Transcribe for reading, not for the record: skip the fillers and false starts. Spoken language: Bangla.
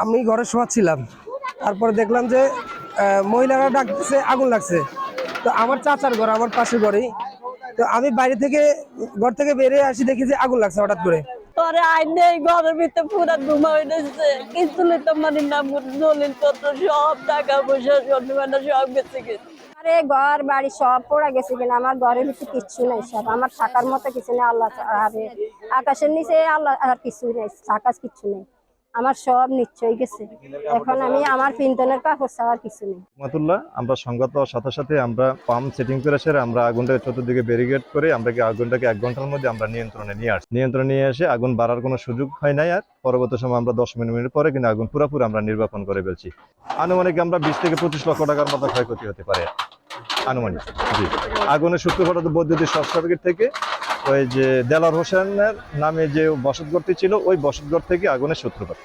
আমি ঘরে শোয়াচ্ছিলাম, তারপরে দেখলাম যে মহিলারা ডাকতেছে আগুন লাগছে। তো আমার চাচার ঘর আমার পাশের ঘরেই। তো আমি বাইরে থেকে ঘর থেকে বেরিয়ে আসি, দেখি যে আগুন লাগছে হঠাৎ করে। পরে আইনে ঘরের ভিতরে পুরা ধুমা হইতেছে, কিছু নিতে পারি না, দলিল পত্র সব টাকা পয়সা সব গেছে গেছে। আরে ঘর বাড়ি সব পড়া গেছে কিনা, আমার ঘরের ভিতরে কিচ্ছু নাই, সব আমার থাকার মতো কিছু নেই। আল্লাহ আরে আকাশের নিচে আল্লাহ আর কিছু নেই, আকাশ কিছু নেই, আমার সব নিশ্চয় গেছে। এখন আমি আমার পিন্তনের কাপড় ছাড়া কিছু নেই। আমরা সংঘাত হওয়ার সাথে সাথে আমরা পাম্প সেটিং করে সেরে আমরা আগুনটাকে চতুর্দিকে ব্যারিকেড করে আমরা আগুনটাকে 1 ঘন্টার মধ্যে আমরা নিয়ন্ত্রণে নিয়ে এসে আগুন বাড়ার কোনো সুযোগ হয় নাই। আর পরবর্তী সময় আমরা 10 মিনিট পরে কিন্তু আগুন পুরোপুরি আমরা নির্বাপন করে ফেলছি। আনুমানিক আমরা 20 থেকে 25 লক্ষ টাকার মতো ক্ষয়ক্ষতি হতে পারে আনুমানিক। জি, আগুনের সূত্রপাত বৈদ্যুতিক শর্ট সার্কিট থেকে, ওই যে দেলার হোসেনের নামে যে বসতঘরটি ছিল ওই বসতঘর থেকে আগুনের সূত্রপাত।